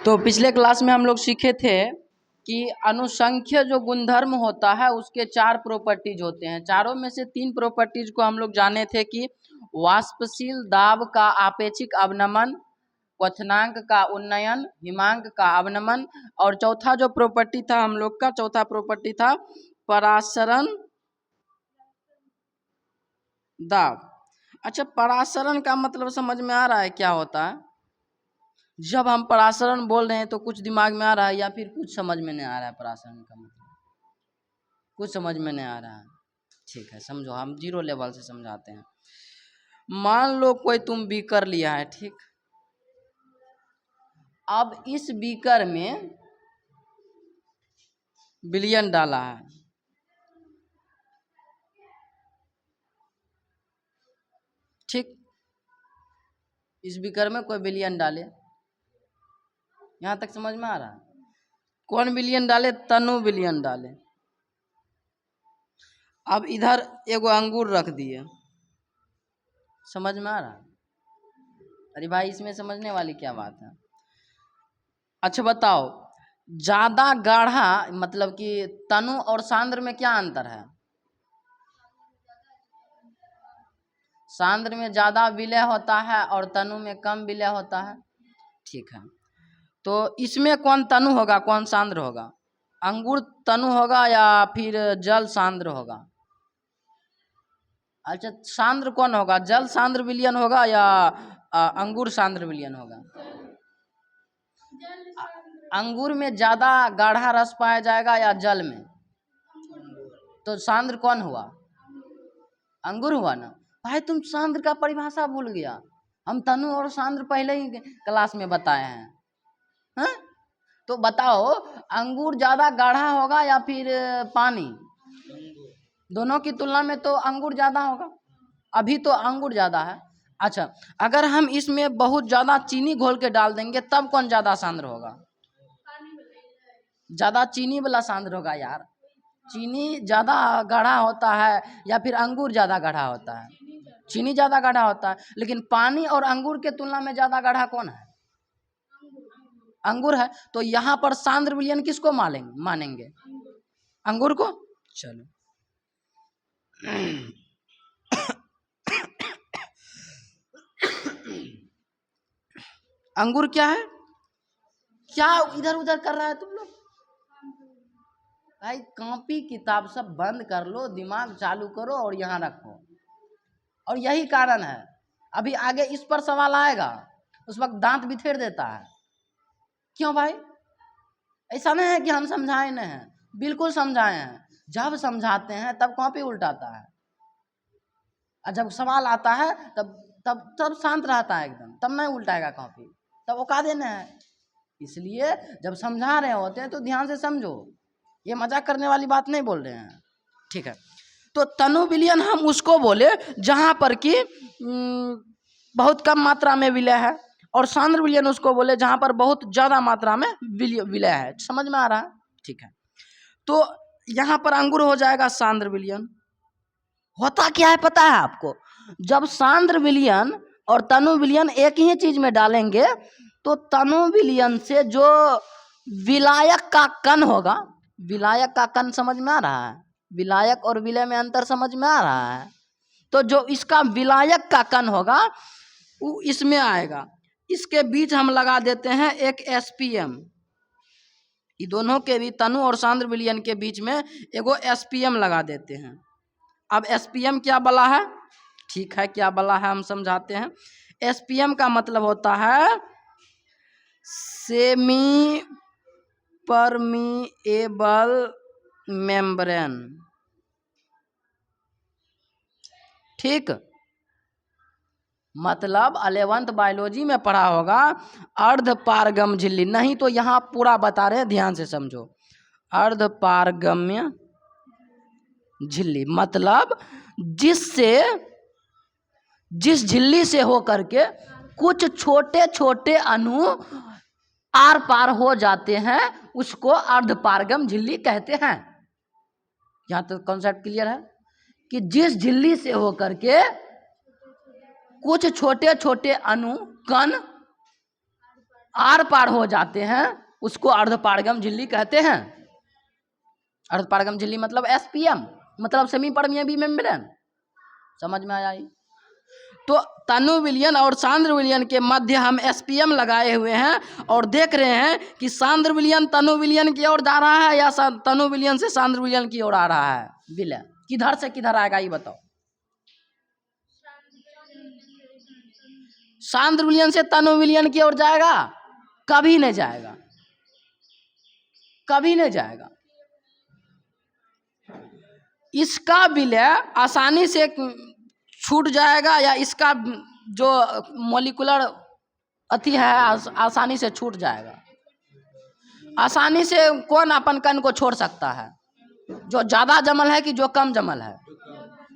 तो पिछले क्लास में हम लोग सीखे थे कि अनुसंख्य जो गुणधर्म होता है उसके 4 प्रॉपर्टीज होते हैं। चारों में से 3 प्रॉपर्टीज को हम लोग जाने थे कि वाष्पशील दाब का आपेक्षिक अवनमन, क्वथनांक का उन्नयन, हिमांक का अवनमन, और चौथा जो प्रॉपर्टी था हम लोग का, चौथा प्रॉपर्टी था परासरण दाब। अच्छा, परासरण का मतलब समझ में आ रहा है क्या होता है? जब हम परासरण बोल रहे हैं तो कुछ दिमाग में आ रहा है या फिर कुछ समझ में नहीं आ रहा है? परासरण का मतलब कुछ समझ में नहीं आ रहा है। ठीक है, समझो, हम 0 लेवल से समझाते हैं। मान लो कोई तुम बीकर लिया है, ठीक। अब इस बीकर में विलयन डाला है, ठीक। इस बीकर में कोई विलयन डाले, यहाँ तक समझ में आ रहा है? कौन विलयन डाले? तनु विलयन डाले। अब इधर एगो अंगूर रख दिए, समझ में आ रहा है? अरे भाई, इसमें समझने वाली क्या बात है? अच्छा बताओ, ज्यादा गाढ़ा मतलब कि तनु और सांद्र में क्या अंतर है? सांद्र में ज्यादा विलय होता है और तनु में कम विलय होता है, ठीक है। तो इसमें कौन तनु होगा, कौन सांद्र होगा? अंगूर तनु होगा या फिर जल सांद्र होगा? अच्छा, सांद्र कौन होगा? जल सांद्र विलयन होगा या अंगूर सांद्र विलयन होगा? अंगूर में ज्यादा गाढ़ा रस पाया जाएगा या जल में? तो सांद्र कौन हुआ? अंगूर हुआ ना। भाई तुम सांद्र का परिभाषा भूल गया। हम तनु और सांद्र पहले ही क्लास में बताए हैं, हाँ? तो बताओ, अंगूर ज्यादा गाढ़ा होगा या फिर पानी? दोनों की तुलना में तो अंगूर ज्यादा होगा। अभी तो अंगूर ज्यादा है। अच्छा, अगर हम इसमें बहुत ज्यादा चीनी घोल के डाल देंगे तब कौन ज्यादा सांद्र होगा? ज्यादा चीनी वाला सांद्र होगा यार। चीनी ज्यादा गाढ़ा होता है या फिर अंगूर ज्यादा गाढ़ा होता है? चीनी ज्यादा गाढ़ा होता है। लेकिन पानी और अंगूर के तुलना में ज्यादा गाढ़ा कौन है? अंगूर है। तो यहाँ पर सांद्र विलयन किसको मानेंगे? अंगूर को। चलो, अंगूर क्या है? क्या इधर उधर कर रहा है तुम लोग? भाई कॉपी किताब सब बंद कर लो, दिमाग चालू करो और यहाँ रखो। और यही कारण है, अभी आगे इस पर सवाल आएगा, उस वक्त दांत बिखेर देता है। क्यों भाई? ऐसा नहीं है कि हम समझाए नहीं हैं, बिल्कुल समझाए हैं। जब समझाते हैं तब कॉपी उल्टाता है, और जब सवाल आता है तब तब तब शांत रहता है एकदम, तब नहीं उल्टाएगा कॉपी, तब औका देना है। इसलिए जब समझा रहे होते हैं तो ध्यान से समझो, ये मजाक करने वाली बात नहीं बोल रहे हैं, ठीक है। तो तनु विलयन हम उसको बोले जहां पर कि बहुत कम मात्रा में विलय है, और सांद्र विलयन उसको बोले जहां पर बहुत ज्यादा मात्रा में विलय है। समझ में आ रहा है? ठीक है। तो यहां पर अंगूर हो जाएगा सांद्र विलयन। होता क्या है पता है आपको? जब सांद्र विलयन और तनु विलयन एक ही चीज में डालेंगे तो तनु विलयन से जो विलायक का कण होगा, विलायक का कण समझ में आ रहा है? विलायक और विलय में अंतर समझ में आ रहा है? तो जो इसका विलायक का कण होगा वो इसमें आएगा। इसके बीच हम लगा देते हैं एक एसपीएम। ये दोनों के भी, तनु और सांद्र विलयन के बीच में एगो एसपीएम लगा देते हैं। अब एसपीएम क्या बला है? ठीक है, क्या बला है हम समझाते हैं। एसपीएम का मतलब होता है सेमी परमिएबल मेम्ब्रेन, ठीक। मतलब 11th बायोलॉजी में पढ़ा होगा अर्ध पारगम झिल्ली, नहीं तो यहाँ पूरा बता रहे हैं, ध्यान से समझो। अर्ध पारगम्य झिल्ली मतलब जिस झिल्ली से हो करके कुछ छोटे छोटे अणु आर पार हो जाते हैं उसको अर्धपारगम झिल्ली कहते हैं। यहाँ तो कॉन्सेप्ट क्लियर है कि जिस झिल्ली से हो करके कुछ छोटे छोटे अणु कण आर पार हो जाते हैं उसको अर्धपारगम झिल्ली कहते हैं। अर्धपारगम झिल्ली मतलब एसपीएम, मतलब सेमी परमिएबल मेम्ब्रेन। समझ में आया? तो तनु विलयन और सांद्र विलयन के मध्य हम एसपीएम लगाए हुए हैं और देख रहे हैं कि सांद्र विलयन तनु विलयन की ओर जा रहा है या तनु विलयन से सांद्र विलयन की ओर आ रहा है। विलय किधर से किधर आएगा ये बताओ। सांद्र विलयन से तनु विलयन की ओर जाएगा? कभी नहीं जाएगा, कभी नहीं जाएगा। इसका विलय आसानी से छूट जाएगा या इसका जो मॉलिक्यूलर अति है आसानी से छूट जाएगा? आसानी से कौन अपन कण को छोड़ सकता है? जो ज्यादा जमल है कि जो कम जमल है?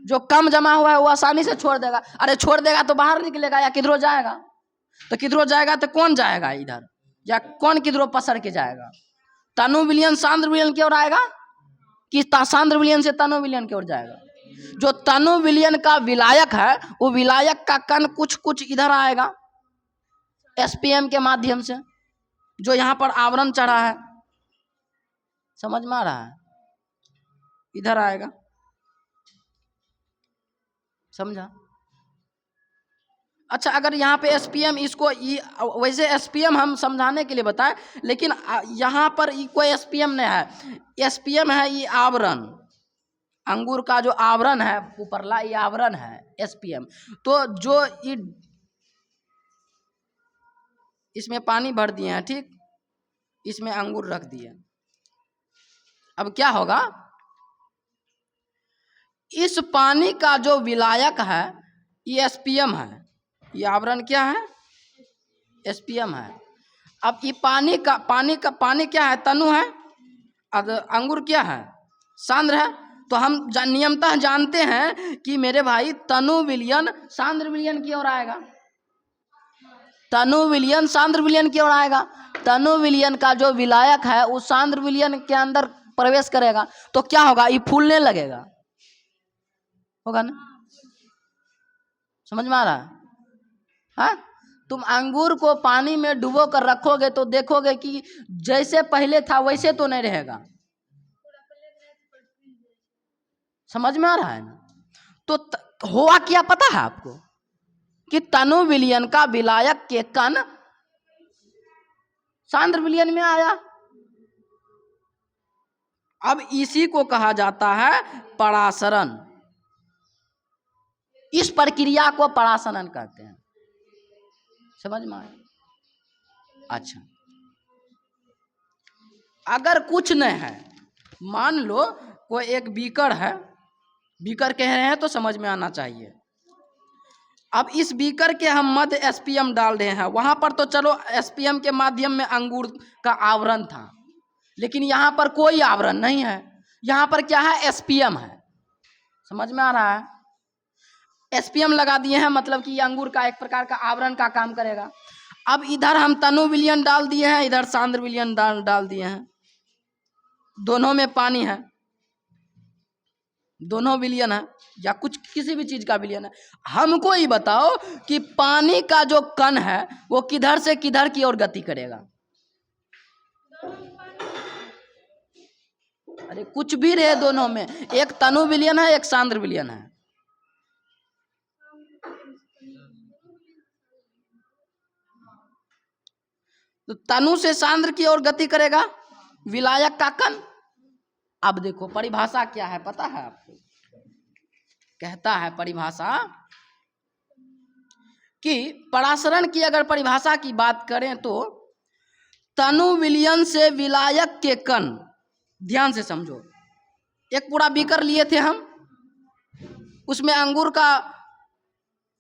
जो कम जमा हुआ है वो आसानी से छोड़ देगा। अरे छोड़ देगा तो बाहर निकलेगा या किधरों जाएगा? तो किधरों जाएगा तो कौन जाएगा इधर, या कौन किधरों पसर के जाएगा? तनु विलयन सांद्र विलयन की ओर आएगा कि सांद्र विलयन से तनु विलयन की ओर जाएगा? जो तनु विलयन का विलायक है वो विलायक का कण कुछ कुछ इधर आएगा एसपीएम के माध्यम से, जो यहाँ पर आवरण चढ़ा है। समझ में आ रहा है? इधर आएगा। समझा? अच्छा, अगर यहाँ पे एसपीएम इसको वैसे एसपीएम हम समझाने के लिए बताएं, लेकिन यहाँ पर कोई एसपीएम नहीं है। एसपीएम है ये आवरण, अंगूर का जो आवरण है ऊपरला ये आवरण है एसपीएम। तो जो इसमें पानी भर दिए हैं, ठीक, इसमें अंगूर रख दिए। अब क्या होगा, इस पानी का जो विलायक है ये एसपीएम है, ये आवरण क्या है? एसपीएम है। अब ये पानी क्या है? तनु है। अब अंगूर क्या है? सांद्र है। तो हम नियमतः जानते हैं कि मेरे भाई तनु विलयन सांद्र विलयन की ओर आएगा। तनु विलयन सांद्र विलयन की ओर आएगा। तनु विलयन का जो विलायक है वो सांद्र विलयन के अंदर प्रवेश करेगा तो क्या होगा? ये फूलने लगेगा, होगा ना? समझ में आ रहा है? हाँ, तुम अंगूर को पानी में डुबो कर रखोगे तो देखोगे कि जैसे पहले था वैसे तो नहीं रहेगा। समझ में आ रहा है ना? तो हुआ क्या पता है आपको कि तनु विलयन का विलायक के कण सांद्र विलयन में आया। अब इसी को कहा जाता है परासरण। इस प्रक्रिया को परासरण कहते हैं। समझ में आया? अच्छा, अगर कुछ नहीं है, मान लो कोई एक बीकर है, बीकर कह रहे हैं तो समझ में आना चाहिए। अब इस बीकर के हम मध्य एसपीएम डाल रहे हैं, वहां पर तो चलो एसपीएम के माध्यम में अंगूर का आवरण था, लेकिन यहाँ पर कोई आवरण नहीं है। यहाँ पर क्या है? एसपीएम है। समझ में आ रहा है? एसपीएम लगा दिए हैं मतलब कि अंगूर का एक प्रकार का आवरण का काम करेगा। अब इधर हम तनु विलयन डाल दिए हैं, इधर सांद्र विलयन डाल दिए हैं। दोनों में पानी है, दोनों विलयन है या कुछ किसी भी चीज का विलयन है। हमको ही बताओ कि पानी का जो कण है वो किधर से किधर की ओर गति करेगा? अरे कुछ भी रहे, दोनों में एक तनु विलयन है एक सांद्र विलयन है। तो तनु से सांद्र की ओर गति करेगा विलायक का कण। अब देखो परिभाषा क्या है पता है आपको? कहता है परिभाषा कि परासरण की अगर परिभाषा की बात करें तो तनु विलयन से विलायक के कण, ध्यान से समझो, एक पूरा बीकर लिए थे हम, उसमें अंगूर का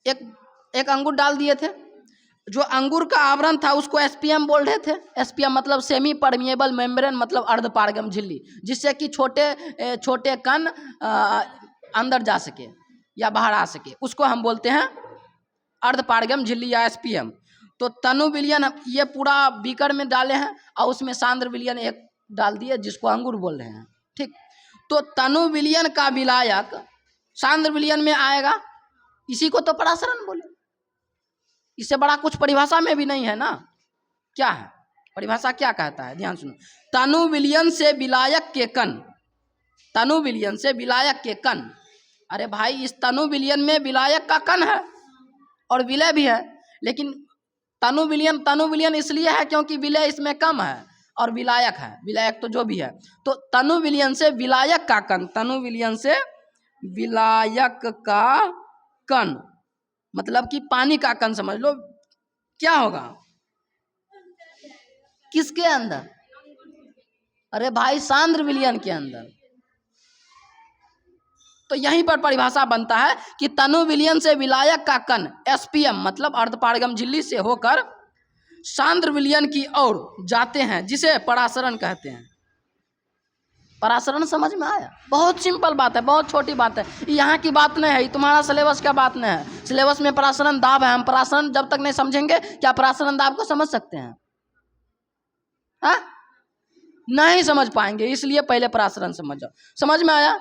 एक अंगूर डाल दिए थे। जो अंगूर का आवरण था उसको एसपीएम बोल रहे थे। एसपीएम मतलब सेमी परमिएबल मेम्ब्रेन, मतलब अर्धपारगम झिल्ली, जिससे कि छोटे छोटे कण अंदर जा सके या बाहर आ सके, उसको हम बोलते हैं अर्धपारगम झिल्ली या एसपीएम। तो तनु विलयन ये पूरा बीकर में डाले हैं और उसमें सांद्र विलयन एक डाल दिए जिसको अंगूर बोल रहे हैं, ठीक। तो तनु विलयन का विलायक सांद्र विलयन में आएगा, इसी को तो परासरण बोले। इससे बड़ा कुछ परिभाषा में भी नहीं है ना। क्या है, परिभाषा क्या कहता है, ध्यान सुनो। तनु विलयन से विलायक के कण, तनु विलयन से विलायक के कण। अरे भाई इस तनु विलयन में विलायक का कण है और विलय भी है, लेकिन तनु विलयन इसलिए है क्योंकि विलय इसमें कम है और विलायक है, विलायक तो जो भी है। तो तनु विलयन से विलायक का कण, तनु विलयन से विलायक का कण मतलब कि पानी का कण समझ लो। क्या होगा किसके अंदर, अरे भाई सांद्र विलयन के अंदर। तो यहीं पर परिभाषा बनता है कि तनु विलयन से विलायक का कण एसपीएम मतलब अर्धपारगम झिल्ली से होकर सांद्र विलयन की ओर जाते हैं, जिसे परासरण कहते हैं। परासरण समझ में आया? बहुत सिंपल बात है, बहुत छोटी बात है, यहाँ की बात नहीं है, तुम्हारा सिलेबस का बात नहीं है। सिलेबस में परासरण दाब है, हम परासरण जब तक नहीं समझेंगे क्या परासरण दाब को समझ सकते हैं? हाँ नहीं समझ पाएंगे, इसलिए पहले परासरण समझ जाओ। समझ में आया?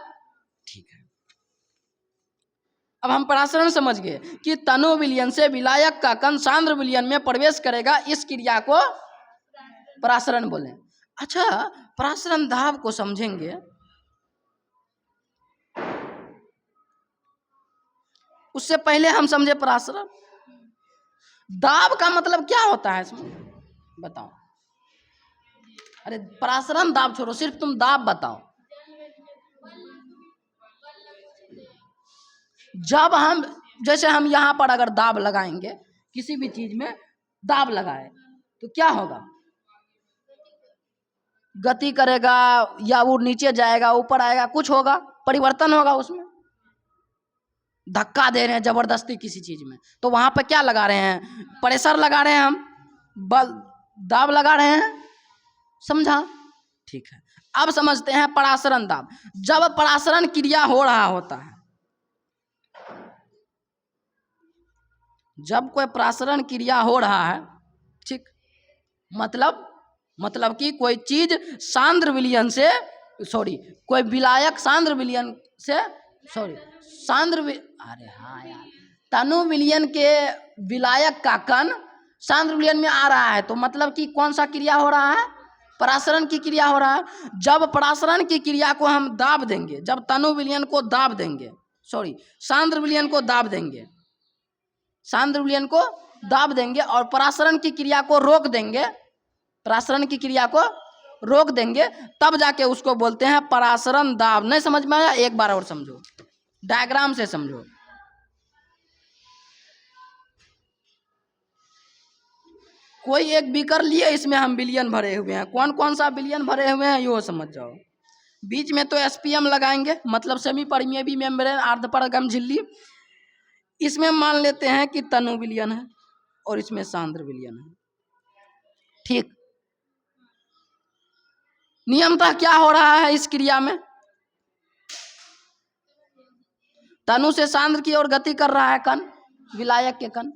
ठीक है। अब हम परासरण समझ गए कि तनु विलयन से विलायक का कण सांद्र विलयन में प्रवेश करेगा, इस क्रिया को परासरण बोले। अच्छा परासरण दाब को समझेंगे, उससे पहले हम समझे परासरण दाब का मतलब क्या होता है इसमें बताओ। अरे परासरण दाब छोड़ो, सिर्फ तुम दाब बताओ। जब हम जैसे हम यहाँ पर अगर दाब लगाएंगे, किसी भी चीज में दाब लगाए तो क्या होगा, गति करेगा या वो नीचे जाएगा ऊपर आएगा, कुछ होगा, परिवर्तन होगा उसमें। धक्का दे रहे हैं जबरदस्ती किसी चीज में, तो वहां पर क्या लगा रहे हैं, प्रेशर लगा रहे हैं, हम बल दाब लगा रहे हैं। समझा? ठीक है। अब समझते हैं परासरण दाब। जब परासरण क्रिया हो रहा होता है, जब कोई परासरण क्रिया हो रहा है, ठीक, मतलब कि कोई चीज सांद्र विलयन से कोई विलायक सांद्र विलयन से अरे हाँ यार, तनु विलयन के विलायक का कण सांद्र विलयन में आ रहा है, तो मतलब कि कौन सा क्रिया हो रहा है, परासरण की क्रिया हो रहा है। जब परासरण की क्रिया को हम दाब देंगे, जब तनु विलयन को दाब देंगे, सांद्र विलयन को दाब देंगे, सांद्र विलयन को दाब देंगे और परासरण की क्रिया को रोक देंगे, परासरण की क्रिया को रोक देंगे, तब जाके उसको बोलते हैं परासरण दाब। नहीं समझ में आया? एक बार और समझो, डायग्राम से समझो। कोई एक बीकर लिए, इसमें हम विलयन भरे हुए हैं, कौन कौन सा विलयन भरे हुए हैं यो समझ जाओ। बीच में तो एसपीएम लगाएंगे मतलब सेमी परमिएबल मेम्ब्रेन अर्धपारगम झिल्ली। इसमें मान लेते हैं कि तनु विलयन है और इसमें सांद्र विलयन है। ठीक, नियमतः क्या हो रहा है इस क्रिया में, तनु से सांद्र की ओर गति कर रहा है कण, विलायक के कण।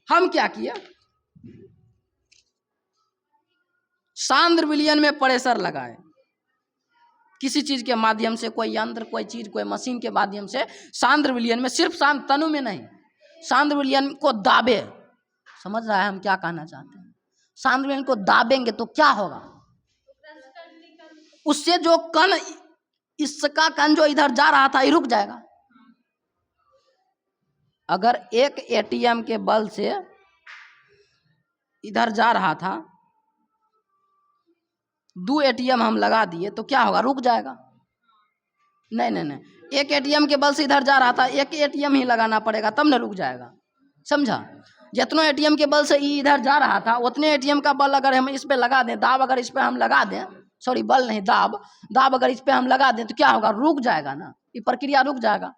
हम क्या किए, सांद्र विलयन में प्रेशर लगाए, किसी चीज के माध्यम से, कोई यंत्र, कोई चीज, कोई मशीन के माध्यम से सांद्र विलयन में, सिर्फ तनु में नहीं, सांद्र विलयन को दाबे। समझ रहा है हम क्या कहना चाहते हैं? सांद्र विलयन को दाबेंगे तो क्या होगा, उससे जो कण, इसका कण जो इधर जा रहा था ये रुक जाएगा। अगर एक एटीएम के बल से इधर जा रहा था, 2 एटीएम हम लगा दिए तो क्या होगा, रुक जाएगा? नहीं, एक एटीएम के बल से इधर जा रहा था, एक एटीएम ही लगाना पड़ेगा तब न रुक जाएगा। समझा? जितना एटीएम के बल से इधर जा रहा था उतने एटीएम का बल अगर हम इस पे लगा दें, दाब अगर इस पे हम लगा दें, बल नहीं दाब अगर इस पे हम लगा दें तो क्या होगा, रुक जाएगा ना, ये प्रक्रिया रुक जाएगा।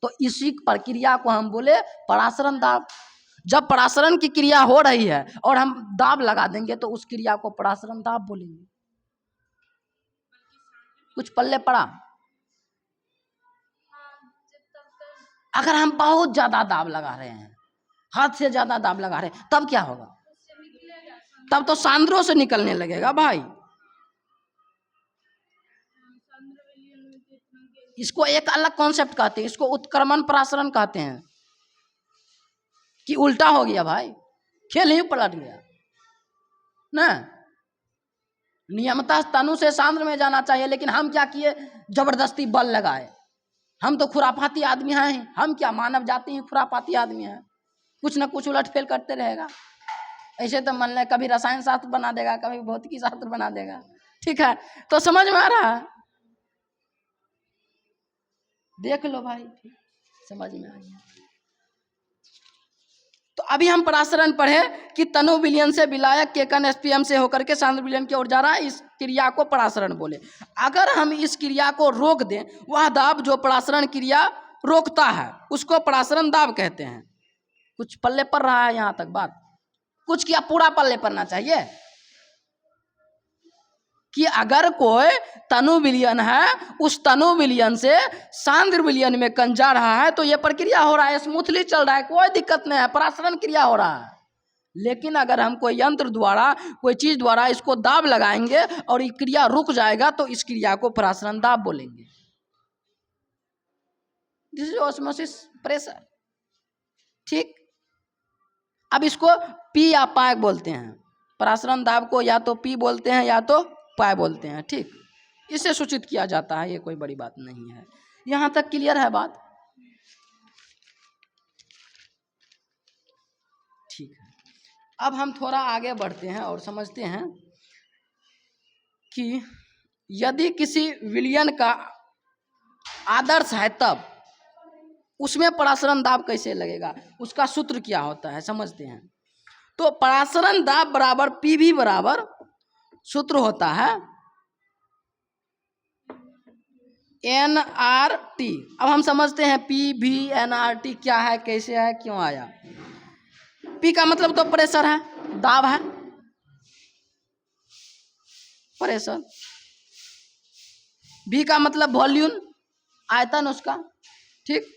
तो इसी प्रक्रिया को हम बोले परासरण दाब। जब परासरण की क्रिया हो रही है और हम दाब लगा देंगे तो उस क्रिया को परासरण दाब बोलेंगे। कुछ पल्ले पड़ा? अगर हम बहुत ज्यादा दाब लगा रहे हैं, हाथ से ज्यादा दाब लगा रहे हैं, तब क्या होगा, तब तो सांद्रों से निकलने लगेगा भाई। इसको एक अलग कॉन्सेप्ट कहते हैं, इसको उत्क्रमण परासरण कहते हैं। कि उल्टा हो गया भाई, खेल ही पलट गया। ना। नियमतः तनु से सांद्र में जाना चाहिए, लेकिन हम क्या किए, जबरदस्ती बल लगाए। हम तो खुरापाती आदमी हैं, हम क्या मानव जाति हैं, खुरापाती आदमी हैं, कुछ ना कुछ उलटफेर करते रहेगा। ऐसे तो मन ले कभी रसायन शास्त्र बना देगा, कभी भौतिकी शास्त्र बना देगा। ठीक है, तो समझ में आ रहा है? देख लो भाई, समझ में आ गया। तो अभी हम परासरण पढ़े कि तनु विलयन से विलायक के कण एसपीएम से होकर के सांद्र विलयन की ओर जा रहा है, इस क्रिया को परासरण बोले। अगर हम इस क्रिया को रोक दें, वह दाब जो परासरण क्रिया रोकता है उसको परासरण दाब कहते हैं। कुछ पल्ले पर रहा है यहां तक बात? कुछ क्या पूरा पल्ले पड़ना चाहिए कि अगर कोई तनु विलयन है, उस तनु विलयन से सांद्र विलयन में कण जा रहा है तो यह प्रक्रिया हो रहा है, स्मूथली चल रहा है, कोई दिक्कत नहीं है, परासरण क्रिया हो रहा है। लेकिन अगर हम कोई यंत्र द्वारा, कोई चीज द्वारा इसको दाब लगाएंगे और ये क्रिया रुक जाएगा तो इस क्रिया को परासरण दाब बोलेंगे। This is osmosis pressure. ठीक, अब इसको पी या पाइक बोलते हैं। परासरण दाब को या तो पी बोलते हैं या तो पाए बोलते हैं। ठीक, इससे सूचित किया जाता है, ये कोई बड़ी बात नहीं है। यहां तक क्लियर है बात? ठीक है, अब हम थोड़ा आगे बढ़ते हैं और समझते हैं कि यदि किसी विलयन का आदर्श है तब उसमें परासरण दाब कैसे लगेगा, उसका सूत्र क्या होता है समझते हैं। तो परासरण दाब बराबर पी भी बराबर सूत्र होता है एन आर टी। अब हम समझते हैं पी भी एन आर टी क्या है, कैसे है, क्यों आया। पी का मतलब तो प्रेशर है, दाब है, प्रेशर। भी का मतलब वॉल्यूम, आयतन उसका। ठीक,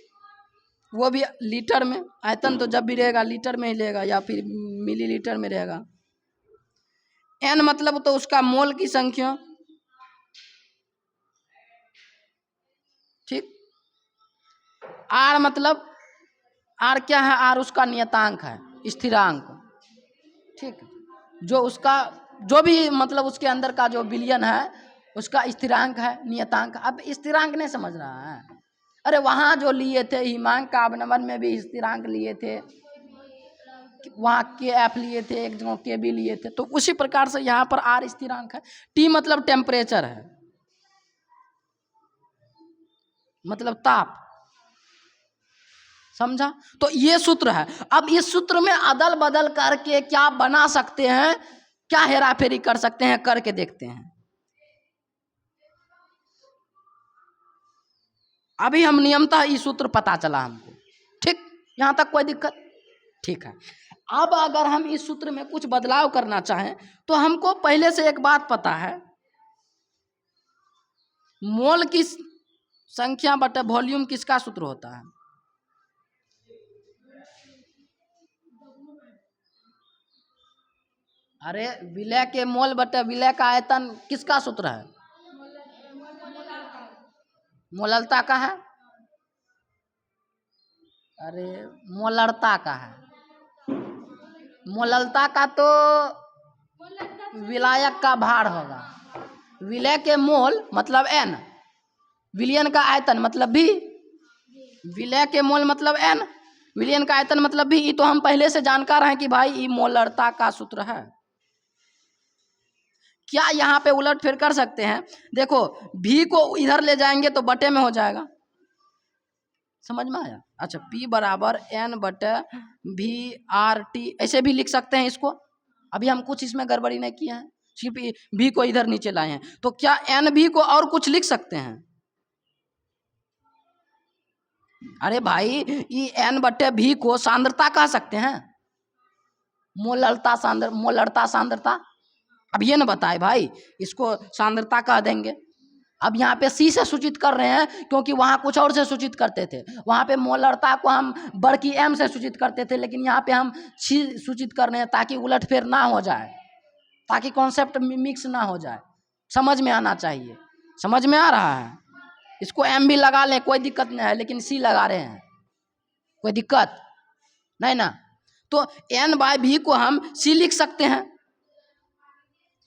वो भी लीटर में, आयतन तो जब भी रहेगा लीटर में ही रहेगा या फिर मिलीलीटर में रहेगा। एन मतलब तो उसका मोल की संख्या। ठीक, आर मतलब, आर क्या है, आर उसका नियतांक है, स्थिरांक। ठीक, जो उसका जो भी मतलब उसके अंदर का जो विलयन है उसका स्थिरांक है, नियतांक। अब स्थिरांक नहीं समझ रहा है? अरे वहाँ जो लिए थे हिमांक का अवनमन में भी स्थिरांक लिए थे, वहाँ के एफ लिए थे, एक जगह के भी लिए थे, तो उसी प्रकार से यहाँ पर आर स्थिरांक है। टी मतलब टेम्परेचर है, मतलब ताप। समझा? तो ये सूत्र है। अब इस सूत्र में अदल बदल करके क्या बना सकते हैं, क्या हेरा फेरी कर सकते हैं, करके देखते हैं। अभी हम नियमतः ये सूत्र पता चला हमको। ठीक, यहां तक कोई दिक्कत? ठीक है, अब अगर हम इस सूत्र में कुछ बदलाव करना चाहें तो हमको पहले से एक बात पता है, मोल की संख्या बटे वॉल्यूम किसका सूत्र होता है? अरे विलय के मोल बटे विलय का आयतन किसका सूत्र है? मोललता का है? अरे मोलरता का है। मोललता का तो विलायक का भार होगा। विलय के मोल मतलब एन, विलयन का आयतन मतलब भी, विलय के मोल मतलब एन, विलयन का आयतन मतलब भी। तो हम पहले से जानकार हैं कि भाई ये मोलरता का सूत्र है। क्या यहाँ पे उलट फेर कर सकते हैं? देखो भी को इधर ले जाएंगे तो बटे में हो जाएगा, समझ में आया? अच्छा, P बराबर एन बटे भी आर टी, ऐसे भी लिख सकते हैं इसको। अभी हम कुछ इसमें गड़बड़ी नहीं किए हैं, सिर्फ भी को इधर नीचे लाए हैं। तो क्या एन भी को और कुछ लिख सकते हैं? अरे भाई ये एन बटे भी को सांद्रता कह सकते हैं, मोलरता सांद्र, मोलरता सांद्रता। अब ये ना बताए भाई, इसको सांद्रता कह देंगे। अब यहाँ पे सी से सूचित कर रहे हैं क्योंकि वहाँ कुछ और से सूचित करते थे। वहाँ पे मोलरता को हम बड़की एम से सूचित करते थे, लेकिन यहाँ पे हम सी सूचित कर रहे हैं ताकि उलटफेर ना हो जाए, ताकि कॉन्सेप्ट मिक्स ना हो जाए। समझ में आना चाहिए। समझ में आ रहा है? इसको एम भी लगा लें कोई दिक्कत नहीं है, लेकिन सी लगा रहे हैं, कोई दिक्कत नहीं ना। तो एन बाय भी को हम सी लिख सकते हैं।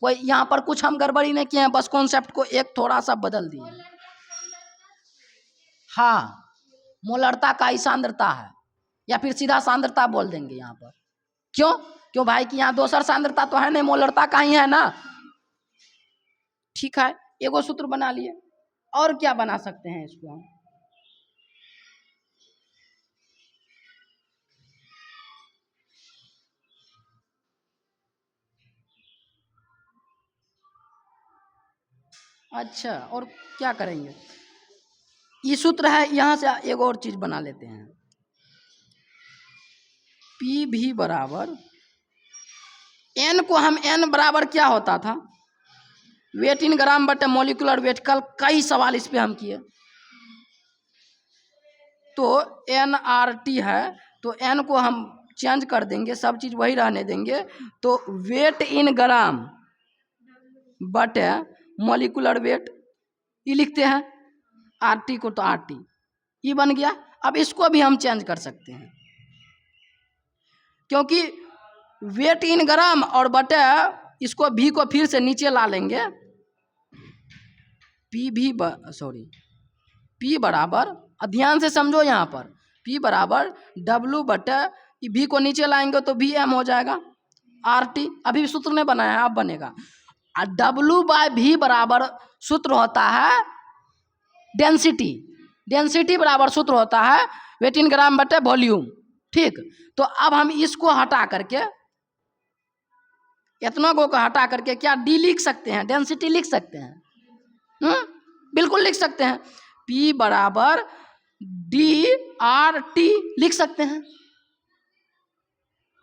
कोई यहाँ पर कुछ हम गड़बड़ी नहीं किए हैं, बस कॉन्सेप्ट को एक थोड़ा सा बदल दिए। हाँ, मोलरता का ही सांद्रता है, या फिर सीधा सांद्रता बोल देंगे यहाँ पर। क्यों भाई कि यहाँ दोसर सांद्रता तो है नहीं, मोलरता का ही है ना। ठीक है, एगो सूत्र बना लिए। और क्या बना सकते हैं इसको हम? अच्छा, और क्या करेंगे? ये सूत्र है, यहाँ से एक और चीज बना लेते हैं। पी भी बराबर एन को हम एन बराबर क्या होता था, वेट इन ग्राम बटे मोलिकुलर वेट। कल कई सवाल इस पे हम किए। तो एन आर टी है, तो एन को हम चेंज कर देंगे, सब चीज वही रहने देंगे। तो वेट इन ग्राम बटे मोलिकुलर वेट, ये लिखते हैं। आर टी को तो आर टी, ये बन गया। अब इसको भी हम चेंज कर सकते हैं, क्योंकि वेट इन ग्राम और बटे इसको भी को फिर से नीचे ला लेंगे। पी बराबर, ध्यान से समझो यहाँ पर, पी बराबर डब्लू बटे भी को नीचे लाएंगे तो भी एम हो जाएगा। आर टी अभी सूत्र नहीं बनाया है, अब बनेगा। डब्लू बाय भी बराबर सूत्र होता है डेंसिटी। डेंसिटी बराबर सूत्र होता है वेट इन ग्राम बटे वॉल्यूम। ठीक, तो अब हम इसको हटा करके, इतना को हटा करके क्या डी लिख सकते हैं, डेंसिटी लिख सकते हैं। बिल्कुल लिख सकते हैं। P बराबर डी आर टी लिख सकते हैं।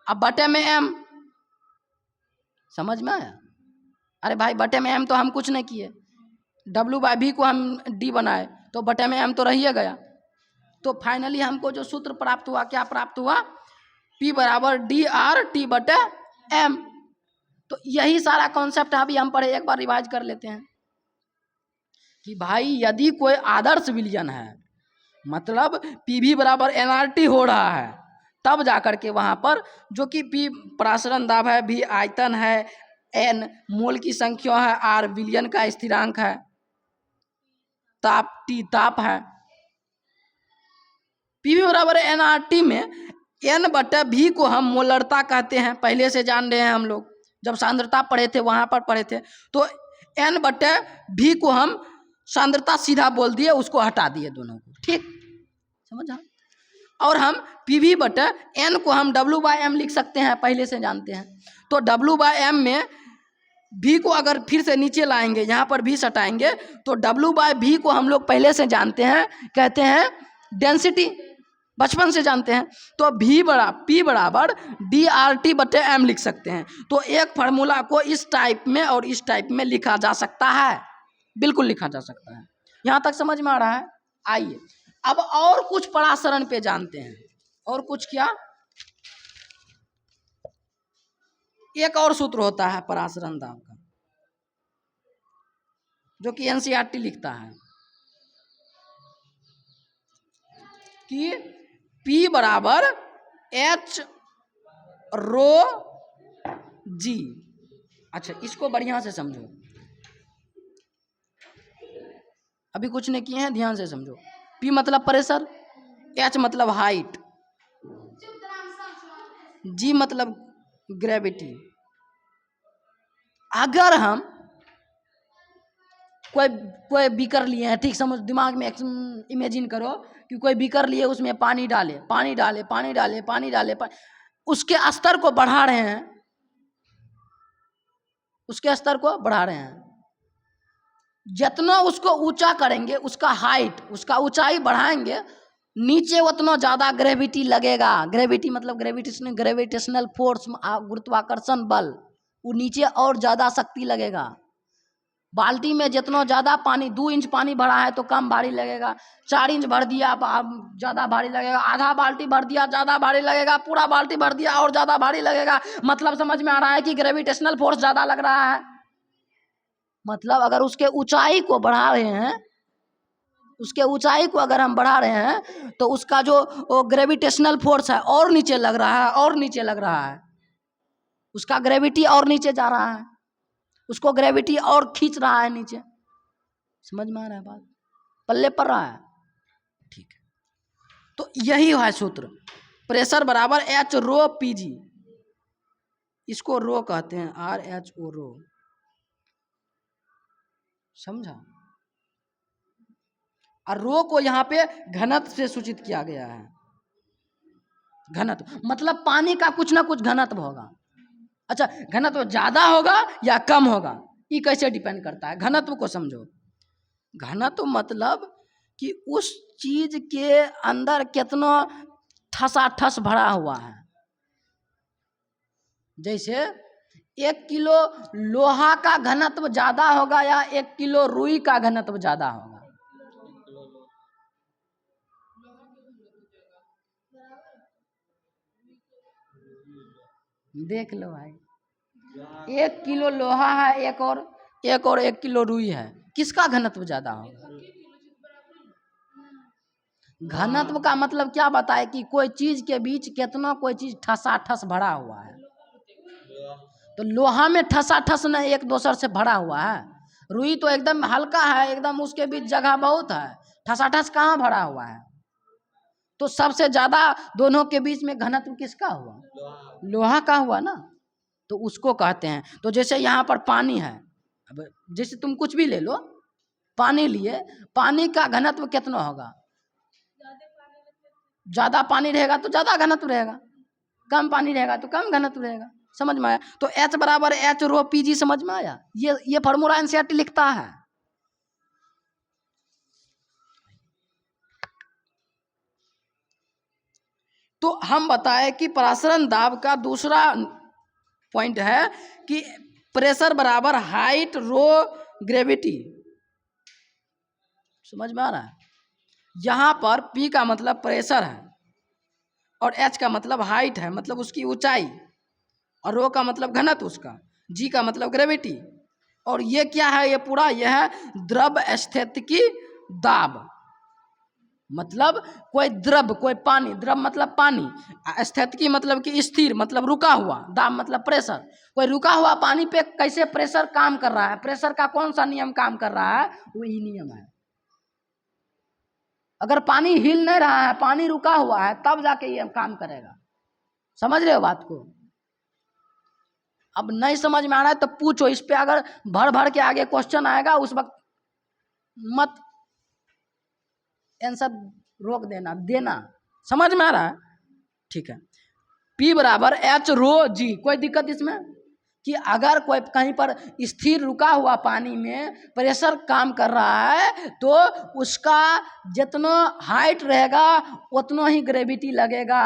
अब बटे में m, समझ में आया? अरे भाई बटे में m तो हम कुछ नहीं किए, W बाय भी को हम D बनाए तो बटे में m तो रहिए गया। तो फाइनली हमको जो सूत्र प्राप्त हुआ, क्या प्राप्त हुआ? P बराबर डी आर टी बटे m। तो यही सारा कॉन्सेप्ट अभी हम पढ़े, एक बार रिवाइज कर लेते हैं कि भाई यदि कोई आदर्श विलयन है, मतलब पीवी बराबर एनआरटी हो रहा है, तब जाकर के वहां पर जो कि पी परासरण दाब है, भी आयतन है, एन मोल की संख्या है, आर विलयन का स्थिरांक है, ताप टी ताप है। पीवी बराबर एनआरटी में एन बटे भी को हम मोलरता कहते हैं, पहले से जान रहे हैं हम लोग, जब सांद्रता पढ़े थे वहां पर पढ़े थे। तो एन बटे भी को हम सांद्रता सीधा बोल दिए, उसको हटा दिए दोनों को। ठीक, समझा? और हम पीवी बटे एन को हम डब्ल्यू बाय एम लिख सकते हैं, पहले से जानते हैं। तो डब्ल्यू बाय एम में भी को अगर फिर से नीचे लाएंगे, यहाँ पर भी सटाएंगे, तो डब्ल्यू बाय भी को हम लोग पहले से जानते हैं, कहते हैं डेंसिटी, बचपन से जानते हैं। तो पी बराबर डी आर टी बटे एम लिख सकते हैं। तो एक फार्मूला को इस टाइप में और इस टाइप में लिखा जा सकता है, बिल्कुल लिखा जा सकता है। यहां तक समझ में आ रहा है? आइए अब और कुछ परासरण पे जानते हैं। और कुछ क्या, एक और सूत्र होता है परासरण दाब का, जो कि एनसीईआरटी लिखता है कि P बराबर एच रो जी। अच्छा, इसको बढ़िया से समझो, अभी कुछ नहीं किए हैं, ध्यान से समझो। P मतलब प्रेशर, H मतलब हाइट, G मतलब ग्रेविटी। अगर हम कोई बीकर लिए हैं, ठीक समझ, दिमाग में इमेजिन करो कि कोई बीकर लिए, उसमें पानी डाले, उसके स्तर को बढ़ा रहे हैं, उसके स्तर को बढ़ा रहे हैं। जितना उसको ऊंचा करेंगे, उसका हाइट, उसका ऊंचाई बढ़ाएंगे, नीचे उतना ज्यादा ग्रेविटी लगेगा। ग्रेविटी मतलब ग्रेविटेशनल फोर्स, गुरुत्वाकर्षण बल, वो नीचे और ज्यादा शक्ति लगेगा। बाल्टी में जितना ज्यादा पानी, 2 इंच पानी भरा है तो कम भारी लगेगा, 4 इंच भर दिया ज्यादा भारी लगेगा, आधा बाल्टी भर दिया ज्यादा भारी लगेगा, पूरा बाल्टी भर दिया और ज्यादा भारी लगेगा। मतलब समझ में आ रहा है कि ग्रेविटेशनल फोर्स ज्यादा लग रहा है। मतलब अगर उसके ऊंचाई को बढ़ा रहे हैं, उसके ऊंचाई को अगर हम बढ़ा रहे हैं, तो उसका जो ग्रेविटेशनल फोर्स है और नीचे लग रहा है, और नीचे लग रहा है, उसका ग्रेविटी और नीचे जा रहा है, उसको ग्रेविटी और खींच रहा है नीचे। समझ में आ रहा है बात? पल्ले पड़ रहा है? ठीक है, तो यही है सूत्र, प्रेशर बराबर एच रो पी जी। इसको रो कहते हैं, आर एच ओ रो। समझा? और रो को यहाँ पे घनत्व से सूचित किया गया है। घनत्व मतलब पानी का कुछ ना कुछ घनत्व होगा। अच्छा, घनत्व ज्यादा होगा या कम होगा, ये कैसे डिपेंड करता है? घनत्व को समझो। घनत्व मतलब कि उस चीज के अंदर कितना ठसाठस भरा हुआ है। जैसे 1 किलो लोहा का घनत्व ज्यादा होगा या 1 किलो रुई का घनत्व ज्यादा होगा? देख लो भाई, 1 किलो लोहा है, एक और 1 किलो रुई है, किसका घनत्व ज्यादा होगा? घनत्व का मतलब क्या बताए कि कोई चीज के बीच कितना कोई चीज ठसाठस भरा हुआ है। तो लोहा में ठसाठस न एक दूसर से भरा हुआ है, रुई तो एकदम हल्का है, एकदम उसके बीच जगह बहुत है, ठसाठस कहाँ भरा हुआ है? तो सबसे ज्यादा दोनों के बीच में घनत्व किसका हुआ? लोहा का हुआ ना, तो उसको कहते हैं। तो जैसे यहाँ पर पानी है, अब जैसे तुम कुछ भी ले लो, पानी लिए, पानी का घनत्व कितना होगा? ज्यादा पानी रहेगा तो ज्यादा घनत्व रहेगा, कम पानी रहेगा तो कम घनत्व रहेगा। समझ में आया? तो H बराबर एच रो पी जी। समझ में आया? ये फॉर्मूला एनसीईआरटी लिखता है। तो हम बताए कि परासरण दाब का दूसरा पॉइंट है कि प्रेशर बराबर हाइट रो ग्रेविटी। समझ में आ रहा है? यहां पर P का मतलब प्रेशर है और H का मतलब हाइट है, मतलब उसकी ऊंचाई, और रो का मतलब घनत्व उसका, G का मतलब ग्रेविटी, और ये क्या है? ये पूरा यह है द्रव स्थितिकी दाब। मतलब कोई द्रव, कोई पानी, द्रव मतलब पानी, स्थितिकी मतलब कि स्थिर, मतलब रुका हुआ, दाब मतलब प्रेशर। कोई रुका हुआ पानी पे कैसे प्रेशर काम कर रहा है, प्रेशर का कौन सा नियम काम कर रहा है, वही नियम है। अगर पानी हिल नहीं रहा है, पानी रुका हुआ है, तब जाके ये काम करेगा। समझ रहे हो बात को? अब नहीं समझ में आ रहा है तो पूछो, इस पे अगर भर भर के आगे क्वेश्चन आएगा उस वक्त मत आंसर रोक देना। समझ में आ रहा है? ठीक है। P बराबर एच रो जी। कोई दिक्कत इसमें? कि अगर कोई कहीं पर स्थिर रुका हुआ पानी में प्रेशर काम कर रहा है तो उसका जितना हाइट रहेगा उतना ही ग्रेविटी लगेगा।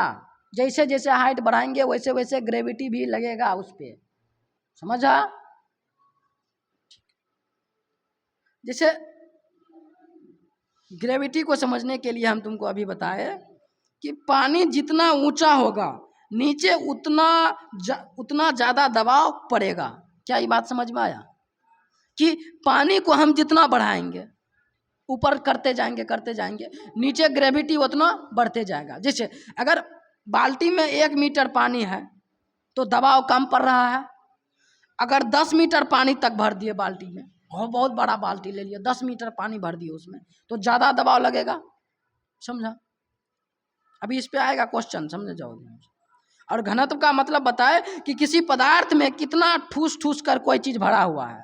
जैसे जैसे हाइट बढ़ाएंगे वैसे वैसे ग्रेविटी भी लगेगा उस पर। समझा? जैसे ग्रेविटी को समझने के लिए हम तुमको अभी बताए कि पानी जितना ऊंचा होगा नीचे उतना ज्यादा दबाव पड़ेगा। क्या ये बात समझ में आया? कि पानी को हम जितना बढ़ाएंगे, ऊपर करते जाएंगे, नीचे ग्रेविटी उतना बढ़ते जाएगा। जैसे अगर बाल्टी में 1 मीटर पानी है तो दबाव कम पड़ रहा है। अगर 10 मीटर पानी तक भर दिए बाल्टी में, बहुत बड़ा बाल्टी ले लिया, 10 मीटर पानी भर दिए उसमें, तो ज्यादा दबाव लगेगा। समझा? अभी इस पे आएगा क्वेश्चन, समझ जाओ। और घनत्व का मतलब बताए कि किसी पदार्थ में कितना ठूस ठूस कर कोई चीज भरा हुआ है।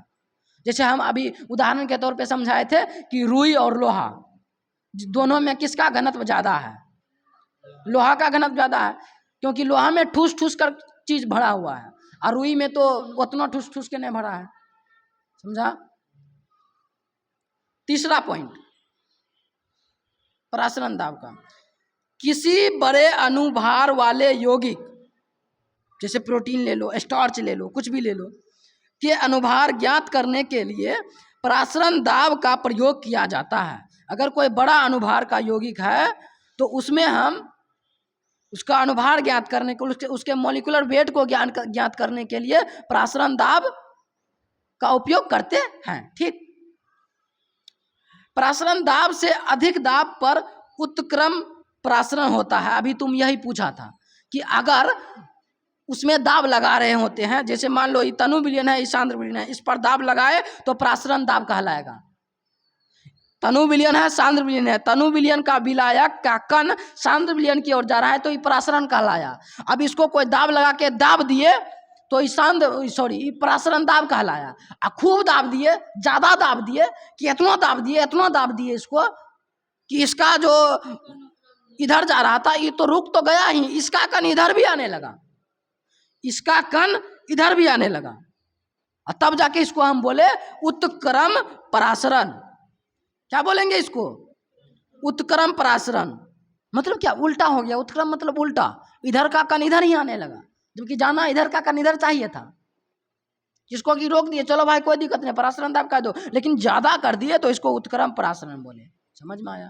जैसे हम अभी उदाहरण के तौर पे समझाए थे कि रुई और लोहा, दोनों में किसका घनत्व ज्यादा है? लोहा का घनत्व ज्यादा है, क्योंकि लोहा में ठूस ठूस कर चीज भरा हुआ है, और रुई में तो उतना ठूस ठूस के नहीं भरा है। समझा? तीसरा पॉइंट परासरण दाब का, किसी बड़े अनुभार वाले यौगिक, जैसे प्रोटीन ले लो, स्टार्च ले लो, कुछ भी ले लो, के अनुभार ज्ञात करने के लिए परासरण दाब का प्रयोग किया जाता है। अगर कोई बड़ा अनुभार का यौगिक है तो उसमें हम उसका अनुभार ज्ञात करने को, उसके मॉलिक्यूलर वेट को ज्ञात करने के लिए परासरण दाब का उपयोग करते हैं। ठीक। परासरण दाब से अधिक दाब पर उत्क्रम परासरण होता है। अभी तुम यही पूछा था कि अगर उसमें दाब लगा रहे होते हैं, जैसे मान लो ये तनु विलयन है, ये सांद्र विलयन है, इस पर दाब लगाए तो प्रासरण दाब कहलाएगा। तनु विलयन है, सांद्र विलयन है, तनु विलयन का विलायक का कण सांद्र विलयन की ओर जा रहा है तो ये प्रासरण कहलाया। अब इसको कोई दाब लगा के दाब दिए तो ये प्रासरण दाब कहलाया। खूब दाब दिए, ज्यादा दाब दिए कि इतना दाब दिए इसको कि इसका जो इधर जा रहा था ये तो रुक तो गया ही, इसका कण इधर भी आने लगा, इसका कण इधर भी आने लगा, और तब जाके इसको हम बोले उत्क्रम परासरण। क्या बोलेंगे इसको? उत्क्रम परासरण। मतलब क्या? उल्टा हो गया। उत्क्रम मतलब उल्टा, इधर का कण इधर ही आने लगा, जबकि जाना इधर का कण इधर चाहिए था। जिसको कि रोक दिए, चलो भाई कोई दिक्कत नहीं, परासरण दाब कह दो, लेकिन ज्यादा कर दिए तो इसको उत्क्रम परासरण बोले। समझ में आया?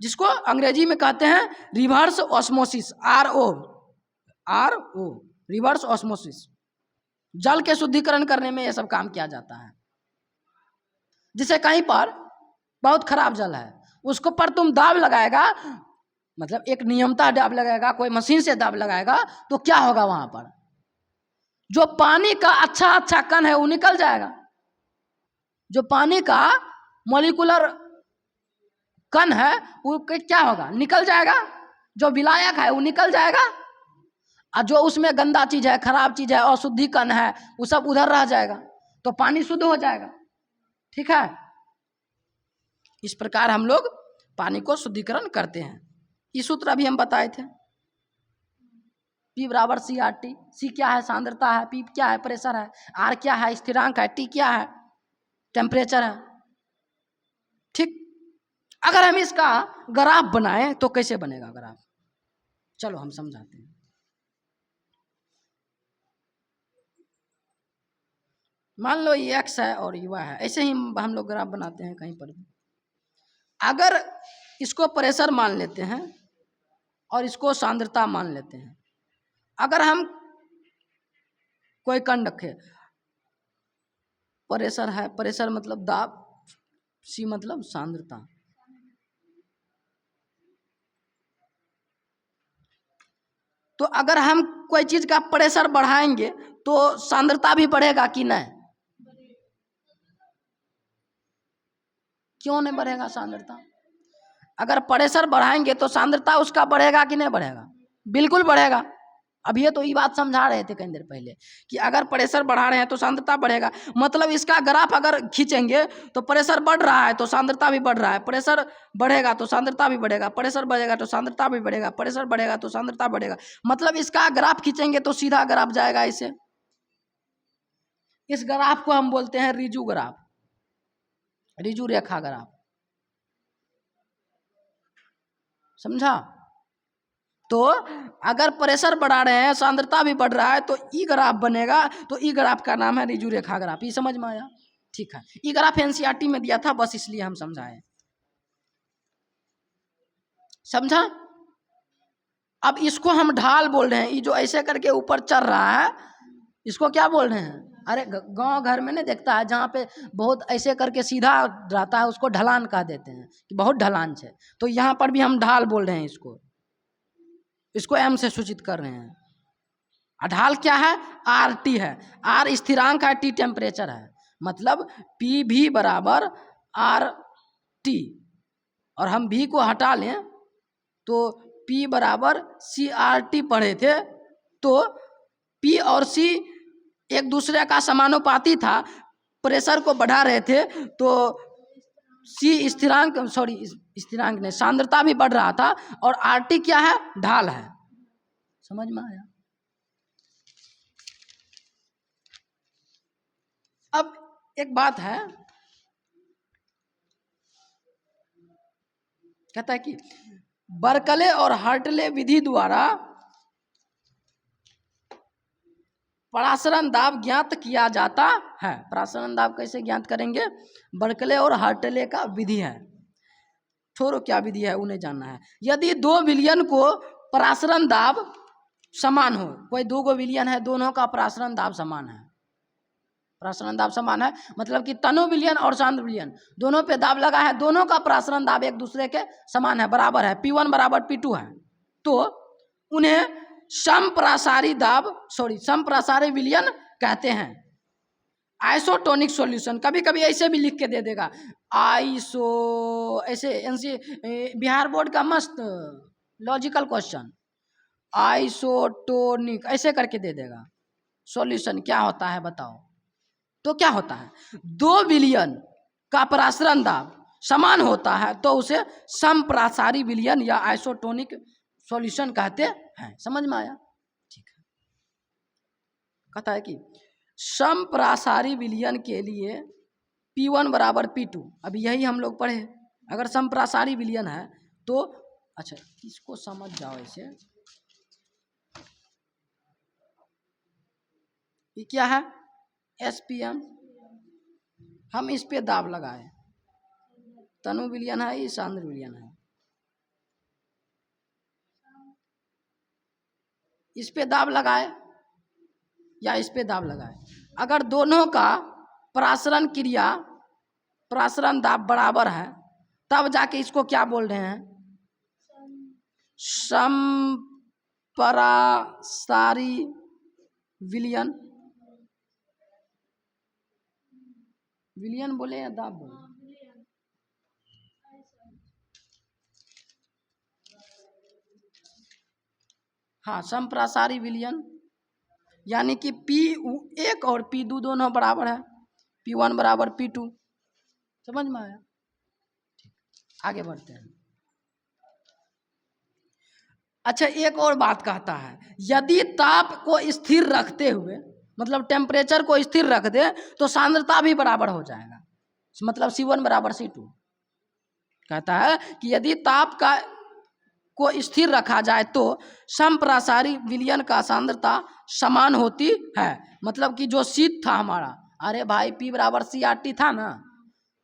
जिसको अंग्रेजी में कहते हैं reverse osmosis, RO, reverse osmosis. जल के शुद्धिकरण करने में यह सब काम किया जाता है। जिसे कहीं पर बहुत खराब जल है, उसको पर तुम दाब लगाएगा, मतलब एक नियमता दाब लगाएगा, कोई मशीन से दाब लगाएगा, तो क्या होगा? वहां पर जो पानी का अच्छा कण है वो निकल जाएगा, जो पानी का मॉलिक्यूलर कण है वो क्या होगा? निकल जाएगा। जो विलायक है वो निकल जाएगा, और जो उसमें गंदा चीज है, खराब चीज है, अशुद्धि कण है, वो सब उधर रह जाएगा, तो पानी शुद्ध हो जाएगा। ठीक है? इस प्रकार हम लोग पानी को शुद्धिकरण करते हैं। ये सूत्र अभी हम बताए थे। P बराबर CRT। C क्या है? सांद्रता है। P क्या है? प्रेशर है। R क्या है? स्थिरांक है। T क्या है? टेम्परेचर है। ठीक। अगर हम इसका ग्राफ बनाएं तो कैसे बनेगा ग्राफ? चलो हम समझाते हैं। मान लो ये x है और ये y है, ऐसे ही हम लोग ग्राफ बनाते हैं कहीं पर भी। अगर इसको प्रेशर मान लेते हैं और इसको सांद्रता मान लेते हैं, अगर हम कोई कण रखे, प्रेशर है, प्रेशर मतलब दाब, C मतलब सांद्रता, तो अगर हम कोई चीज का प्रेशर बढ़ाएंगे तो सांद्रता भी बढ़ेगा कि नहीं? क्यों नहीं बढ़ेगा सांद्रता? अगर प्रेशर बढ़ाएंगे तो सांद्रता उसका बढ़ेगा कि नहीं बढ़ेगा? बिल्कुल बढ़ेगा। अब ये तो ये बात समझा रहे थे कई देर पहले कि अगर प्रेशर बढ़ा रहे हैं तो सांद्रता बढ़ेगा। मतलब इसका ग्राफ अगर खींचेंगे तो प्रेशर बढ़ रहा है तो सांद्रता भी बढ़ रहा है, प्रेशर बढ़ेगा तो सांद्रता भी बढ़ेगा, प्रेशर बढ़ेगा तो सांद्रता भी बढ़ेगा, प्रेशर बढ़ेगा तो सांद्रता बढ़ेगा। मतलब इसका ग्राफ खींचेंगे तो सीधा ग्राफ जाएगा इसे। इस ग्राफ को हम बोलते हैं रिजु ग्राफ, रिजु रेखा ग्राफ। समझा? तो अगर प्रेशर बढ़ा रहे हैं, सांद्रता भी बढ़ रहा है, तो ई ग्राफ बनेगा। तो ई ग्राफ का नाम है रिजु रेखा ग्राफ। ये समझ में आया? ठीक है। ई ग्राफ एनसीईआरटी में दिया था, बस इसलिए हम समझाए। समझा? अब इसको हम ढाल बोल रहे हैं। ये जो ऐसे करके ऊपर चढ़ रहा है, इसको क्या बोल रहे हैं? अरे गांव घर में नहीं देखता है, जहाँ पे बहुत ऐसे करके सीधा रहता है उसको ढलान कह देते हैं कि बहुत ढलान है। तो यहाँ पर भी हम ढाल बोल रहे हैं इसको M से सूचित कर रहे हैं। ढाल क्या है? RT है। R स्थिरांक है, T टेम्परेचर है। मतलब PV बराबर RT, और हम V को हटा लें तो P बराबर CRT पढ़े थे, तो P और C एक दूसरे का समानुपाती था। प्रेशर को बढ़ा रहे थे तो C स्थिरांक, स्थिरांक नहीं, सांद्रता भी बढ़ रहा था, और RT क्या है? ढाल है। समझ में आया? अब एक बात है, कहता है कि बर्कले और हार्टले विधि द्वारा परासरण दाब ज्ञात किया जाता है। परासरण दाब कैसे ज्ञात करेंगे? बर्कले और हार्टले का विधि है। छोड़ो क्या विधि है उन्हें जानना है। यदि दो विलयन को परासरण दाब समान हो, कोई दो गो विलयन है, दोनों का परासरण दाब समान है। परासरण दाब समान है मतलब कि तनु विलयन और सांद्र विलयन दोनों पे दाब लगा है, दोनों का परासरण दाब एक दूसरे के समान है, बराबर है, P1 बराबर P2 है। तो उन्हें समप्रासारी दाब समप्रासारी विलयन कहते हैं। आइसोटोनिक सॉल्यूशन कभी कभी ऐसे भी लिख के दे देगा, आइसो, ऐसे एनसी बिहार बोर्ड का मस्त लॉजिकल क्वेश्चन, आइसोटोनिक ऐसे करके दे देगा। सॉल्यूशन क्या होता है बताओ? तो क्या होता है, दो विलयन का परासरण दाब समान होता है तो उसे समप्रासारी विलयन या आइसोटोनिक सॉल्यूशन कहते हैं। समझ में आया? ठीक है। कहता है कि समप्रासारी विलयन के लिए P1 बराबर P2, अभी यही हम लोग पढ़े। अगर समप्रासारी विलयन है तो अच्छा इसको समझ जाओ। ऐसे ये क्या है, SPM, हम इस पे दाब लगाए, तनु विलयन है, ये सांद्र विलयन है, इस पे दाब लगाए या इस पे दाब लगाए। अगर दोनों का परासरण क्रिया परासरण दाब बराबर है तब जाके इसको क्या बोल रहे हैं, समपरासारी विलयन। विलयन बोले या दाब बोले? हाँ, समप्रासारी विलयन, यानी कि P1 और P2 दोनों बराबर है, P1 बराबर P2। समझ में आया? आगे बढ़ते हैं। अच्छा एक और बात कहता है, यदि ताप को स्थिर रखते हुए, मतलब टेम्परेचर को स्थिर रख दे तो सांद्रता भी बराबर हो जाएगा, मतलब C1 बराबर C2। कहता है कि यदि ताप को स्थिर रखा जाए तो समप्रासारी विलयन का सांद्रता समान होती है। मतलब कि जो शीत था हमारा, अरे भाई P बराबर CRT था ना,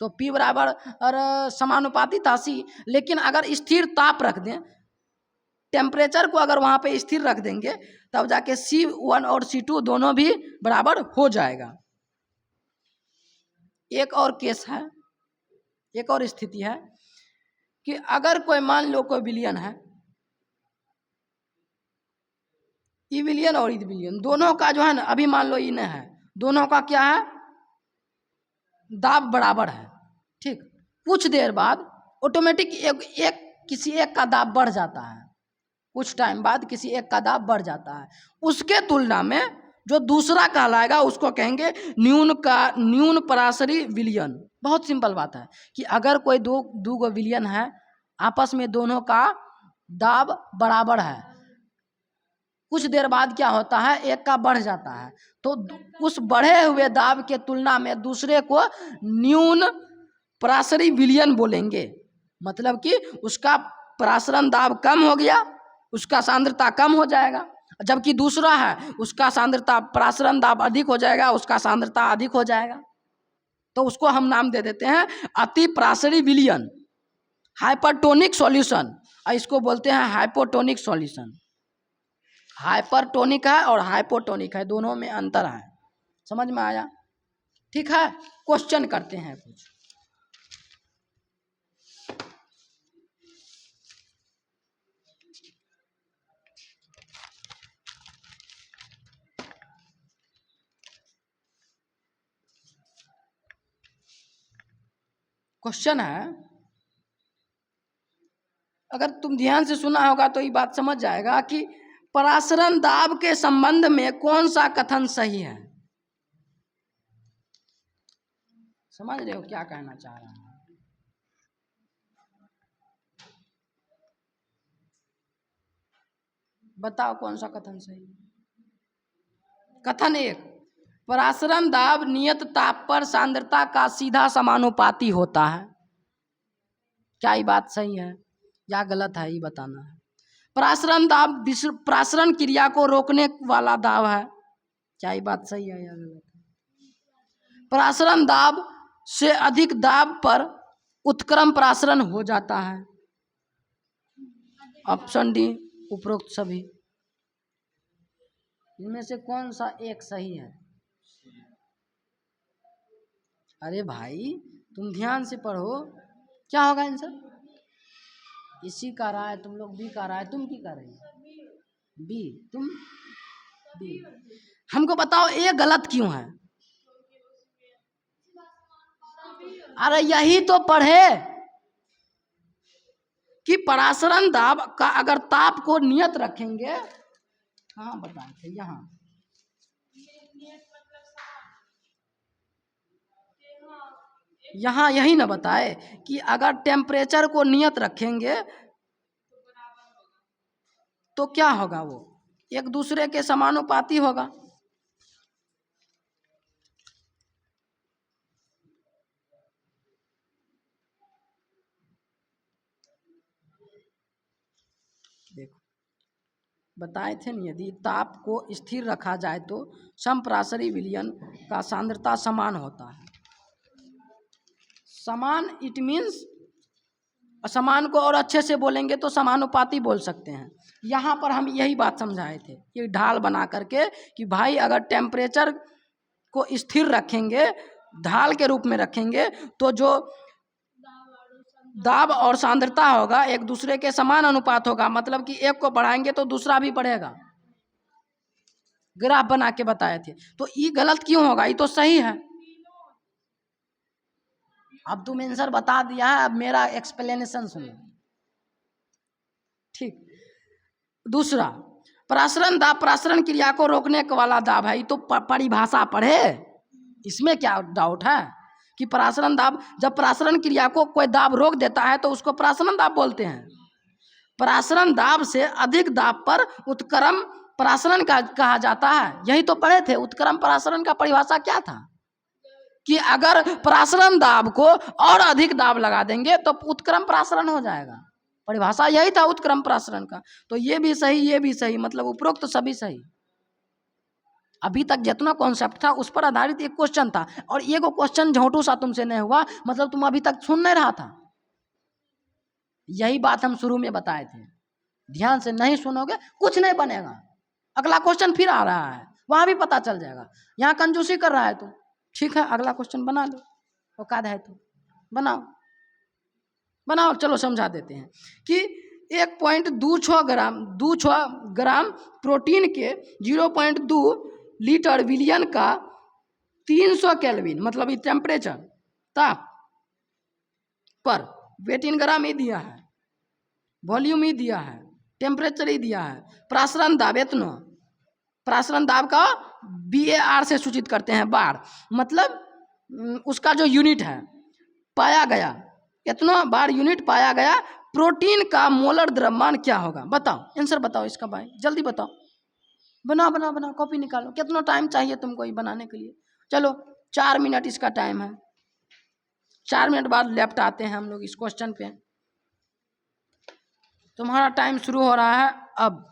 तो P बराबर और समानुपाती था C, लेकिन अगर स्थिर ताप रख दें, टेम्परेचर को अगर वहाँ पे स्थिर रख देंगे तब जाके C1 और C2 दोनों भी बराबर हो जाएगा। एक और केस है, एक और स्थिति है कि अगर कोई मान लो कोई विलयन है, ई विलयन और ई विलयन दोनों का जो है ना, अभी मान लो इन है, दोनों का क्या है, दाब बराबर है। ठीक, कुछ देर बाद ऑटोमेटिक किसी एक का दाब बढ़ जाता है, कुछ टाइम बाद किसी एक का दाब बढ़ जाता है, उसके तुलना में जो दूसरा कहलाएगा उसको कहेंगे न्यून परासरी विलयन। बहुत सिंपल बात है कि अगर कोई दो गो विलयन है, आपस में दोनों का दाब बराबर है, कुछ देर बाद क्या होता है, एक का बढ़ जाता है, तो उस बढ़े हुए दाब के तुलना में दूसरे को न्यून परासरी विलयन बोलेंगे। मतलब कि उसका परासरण दाब कम हो गया, उसका सांद्रता कम हो जाएगा, जबकि दूसरा है उसका सांद्रता परासरण दाब अधिक हो जाएगा, उसका सांद्रता अधिक हो जाएगा। तो उसको हम नाम दे देते हैं अति परासरी विलयन, हाइपरटोनिक सॉल्यूशन, और इसको बोलते हैं हाइपोटोनिक सॉल्यूशन। हाइपरटोनिक है और हाइपोटोनिक है, दोनों में अंतर है। समझ में आया? ठीक है, क्वेश्चन करते हैं कुछ। क्वेश्चन है, अगर तुम ध्यान से सुना होगा तो ये बात समझ जाएगा कि परासरण दाब के संबंध में कौन सा कथन सही है। समझ रहे हो क्या कहना चाह रहा है? बताओ कौन सा कथन सही। कथन एक, परासरण दाब नियत ताप पर सांद्रता का सीधा समानुपाती होता है। क्या ये बात सही है या गलत है, ये बताना है। परासरण दाब परासरण क्रिया को रोकने वाला दाब है। क्या ये बात सही है या गलत है? परासरण दाब से अधिक दाब पर उत्क्रम परासरण हो जाता है। ऑप्शन डी उपरोक्त सभी। इनमें से कौन सा एक सही है? अरे भाई तुम ध्यान से पढ़ो, क्या होगा आंसर? इसी का रहा है, तुम लोग भी का रहा है, तुम की कर रही हो? बी, तुम बी। हमको बताओ ये गलत क्यों है? अरे यही तो पढ़े कि परासरण दाब का अगर ताप को नियत रखेंगे, हाँ बताए थे यहाँ, यहाँ यही ना बताए कि अगर टेम्परेचर को नियत रखेंगे तो क्या होगा, वो एक दूसरे के समानुपाती होगा। देखो बताए थे ना, यदि ताप को स्थिर रखा जाए तो समपराशरी विलयन का सांद्रता समान होता है। समान इट मीन्स, समान को और अच्छे से बोलेंगे तो समानुपाती बोल सकते हैं। यहाँ पर हम यही बात समझाए थे कि ढाल बना करके कि भाई अगर टेम्परेचर को स्थिर रखेंगे, ढाल के रूप में रखेंगे, तो जो दाब और सांद्रता होगा एक दूसरे के समान अनुपात होगा, मतलब कि एक को बढ़ाएंगे तो दूसरा भी बढ़ेगा। ग्राफ बना के बताए थे। तो ये गलत क्यों होगा, ये तो सही है। अब तुम आंसर बता दिया है, अब मेरा एक्सप्लेनेशन सुनो। ठीक, दूसरा परासरण दाब परासरण क्रिया को रोकने वाला दाब है, ये तो परिभाषा पढ़े, इसमें क्या डाउट है कि परासरण दाब, जब परासरण क्रिया को कोई दाब रोक देता है तो उसको परासरण दाब बोलते हैं। परासरण दाब से अधिक दाब पर उत्क्रम परासरण का कहा जाता है। यही तो पढ़े थे, उत्क्रम परासरण का परिभाषा क्या था कि अगर परासरण दाब को और अधिक दाब लगा देंगे तो उत्क्रम परासरण हो जाएगा। परिभाषा यही था उत्क्रम परासरण का। तो ये भी सही, ये भी सही, मतलब उपरोक्त तो सभी सही। अभी तक जितना कॉन्सेप्ट था उस पर आधारित एक क्वेश्चन था, और ये क्वेश्चन झोटू सा तुमसे नहीं हुआ, मतलब तुम अभी तक सुन नहीं रहा था। यही बात हम शुरू में बताए थे, ध्यान से नहीं सुनोगे कुछ नहीं बनेगा। अगला क्वेश्चन फिर आ रहा है, वहां भी पता चल जाएगा। यहाँ कंजूसी कर रहा है तो ठीक है, अगला क्वेश्चन बना लो, औकात है तो बनाओ, बनाओ। चलो समझा देते हैं कि 1.26 ग्राम प्रोटीन के 0.2 लीटर विलियन का 300 केल्विन, मतलब ये टेम्परेचर ताप पर, वेट इन ग्राम ही दिया है, वॉल्यूम ही दिया है, टेम्परेचर ही दिया है, परासरण दाब इतना, परासरण दाब का BAR से सूचित करते हैं, बार, मतलब उसका जो यूनिट है, पाया गया, इतना बार यूनिट पाया गया। प्रोटीन का मोलर द्रव्यमान क्या होगा, बताओ आंसर बताओ इसका भाई, जल्दी बताओ, बनाओ बनाओ बनाओ, कॉपी निकालो। कितना टाइम चाहिए तुमको ये बनाने के लिए? चलो 4 मिनट इसका टाइम है, 4 मिनट बाद लेफ्ट आते हैं हम लोग इस क्वेश्चन पे। तुम्हारा टाइम शुरू हो रहा है अब।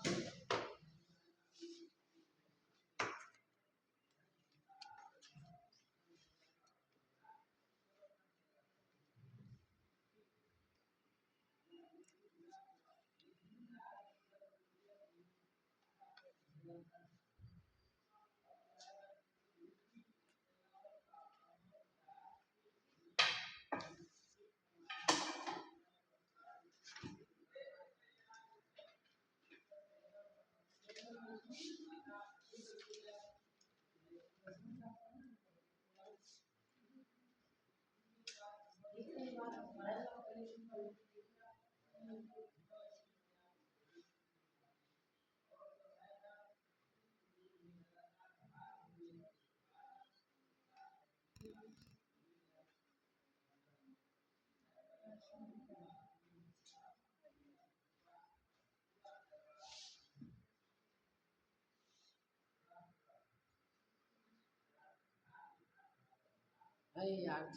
अरे यार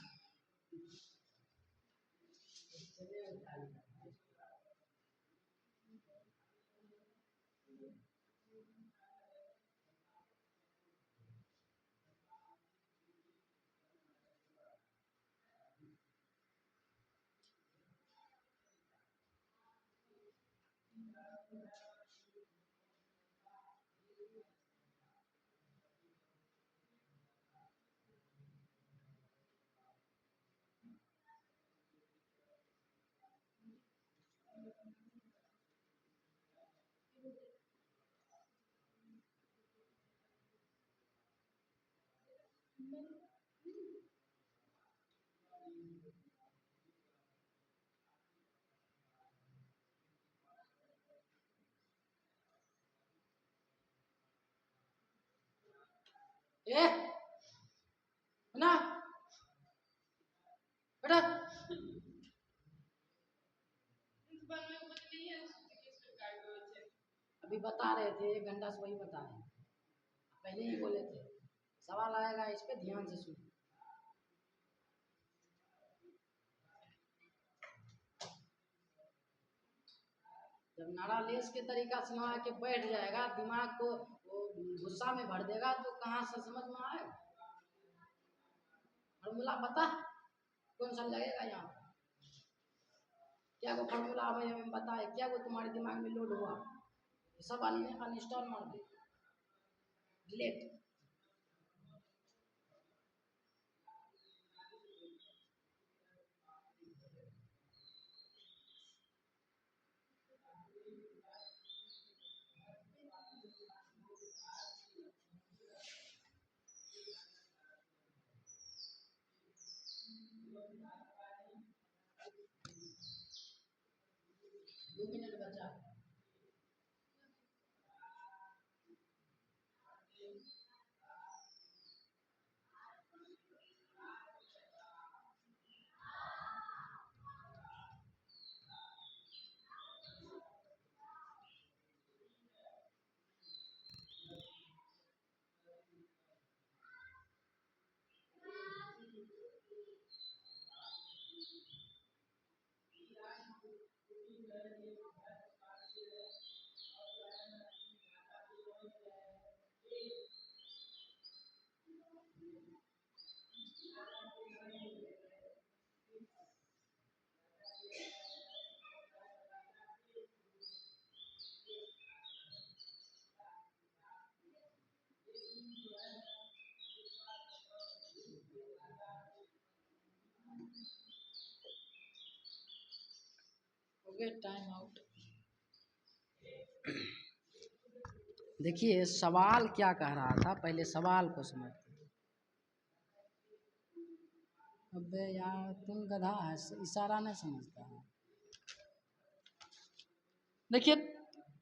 ए ना बेटा, अभी बता रहे थे 1 घंटा से वही बता रहे हैं, पहले ही बोले थे सवाल आएगा इस पे ध्यान से सुन। जब नाड़ा लेस के तरीका से लगा के बैठ जाएगा, दिमाग को गुस्सा में भर देगा तो कहाँ से समझ में आएगा। फॉर्मूला बता कौन सा लगेगा यहाँ पे? क्या वो फॉर्मूला हमें बताए, क्या वो तुम्हारे दिमाग में लोड हुआ? सब अनइंस्टॉल मार दे, डिलीट। Okay, time out. देखिए सवाल क्या कह रहा था, पहले सवाल को समझते हैं। अबे यार तुम गधा है, इशारा नहीं समझता है। देखिए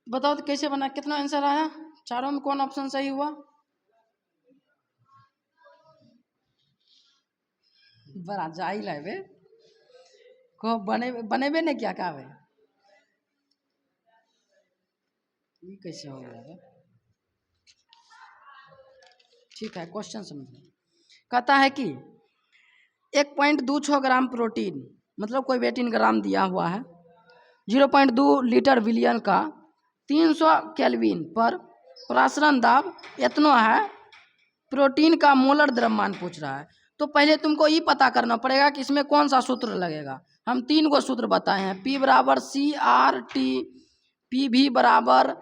बताओ तो कैसे बना, कितना आंसर आया, चारों में कौन ऑप्शन सही हुआ? बड़ा जाहिल है बे, को बनेबे ने क्या का बे, ये कैसे हो गया बे? ठीक है, क्वेश्चन समझो। कहता है कि 1.26 ग्राम प्रोटीन, मतलब कोई 18 ग्राम दिया हुआ है, 0.2 लीटर विलियन का 300 केल्विन पर प्रसारण दाब इतना है, प्रोटीन का मोलर द्रव्यमान पूछ रहा है। तो पहले तुमको ये पता करना पड़ेगा कि इसमें कौन सा सूत्र लगेगा। हम 3 गो सूत्र बताए हैं, P बराबर CRT, PV बराबर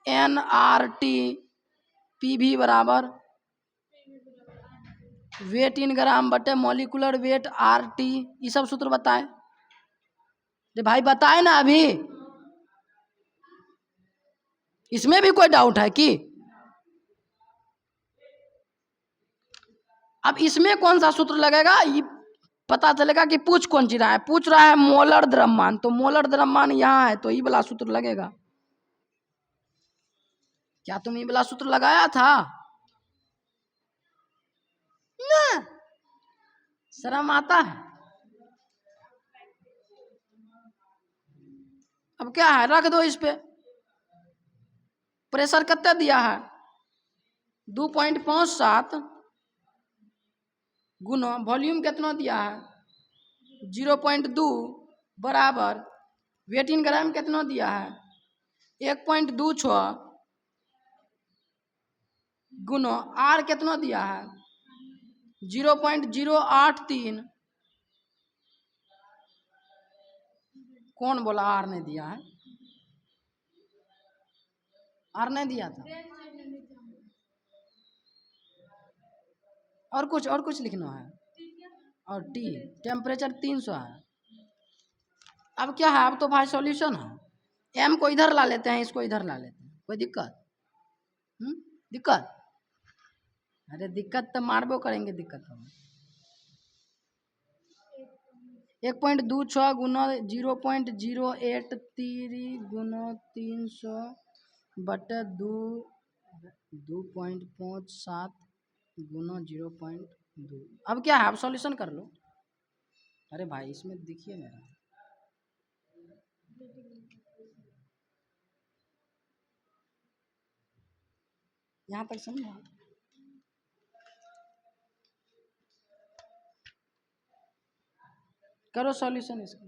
NRT, PV बराबर वेट इन ग्राम बटे मॉलिकुलर वेट RT, ये सब सूत्र बताए। तो भाई बताए ना अभी, इसमें भी कोई डाउट है कि? अब इसमें कौन सा सूत्र लगेगा ये पता चलेगा कि पूछ कौन चीज रहा है। पूछ रहा है मोलर द्रव्यमान, तो मोलर द्रव्यमान यहाँ है तो ये वाला सूत्र लगेगा। क्या तुम ये वाला सूत्र लगाया था? ना, शर्म आता है। अब क्या है, रख दो इस पे। प्रेशर कितना दिया है, 2.57 गुना वॉल्यूम कितना दिया है, 0.2 बराबर वेट इन ग्राम कितना दिया है, 1.26 गुना आर कितना दिया है, 0.083। कौन बोला आर नहीं दिया है? आर नहीं दिया था। और कुछ लिखना है, और टी टेम्परेचर 300 है। अब क्या है, अब तो भाई सॉल्यूशन है। एम को इधर ला लेते हैं, इसको इधर ला लेते हैं, कोई दिक्कत? दिक्कत? अरे दिक्कत तो मारबो करेंगे, दिक्कत हो। 1.26 गुना 0.083 गुना 300 बटे 2 2.57 गुना 0.2। अब क्या है, अब सॉल्यूशन कर लो। अरे भाई इसमें देखिए मेरा, यहाँ तक समझा। करो सॉल्यूशन इसका,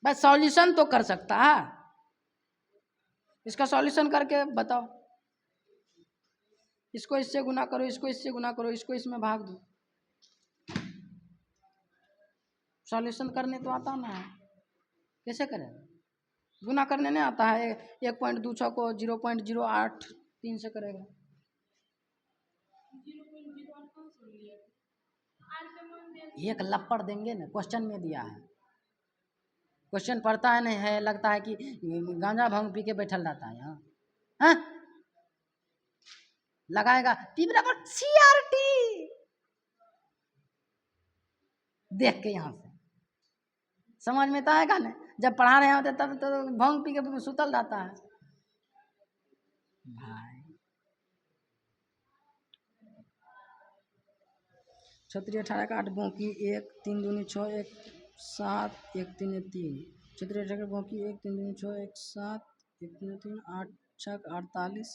बस सॉल्यूशन तो कर सकता है, इसका सॉल्यूशन करके बताओ। इसको इससे गुना करो, इसको इससे गुना करो, इसको इसमें भाग दो। सॉल्यूशन करने तो आता ना है, कैसे करेगा? गुना करने नहीं आता है, 1.26 को 0.083 से करेगा। एक लपड़ देंगे ना, क्वेश्चन में दिया है, क्वेश्चन पढ़ता है नहीं है, लगता है कि गांजा भांग पी के बैठल रहता है यहाँ। हाँ? लगाएगा टी बराबर CRT, देख के यहाँ से समझ में तो आएगा ना। जब पढ़ा रहे होते तब तो भांग पी के सुतल रहता है भाई। छतरी 18 का 8 बौकी 1 3 दूनी 6 1 7 1 3 3। छतरी 18 का बौकी 1 3 दूनी 6 1 7 1 3 3 8 6 48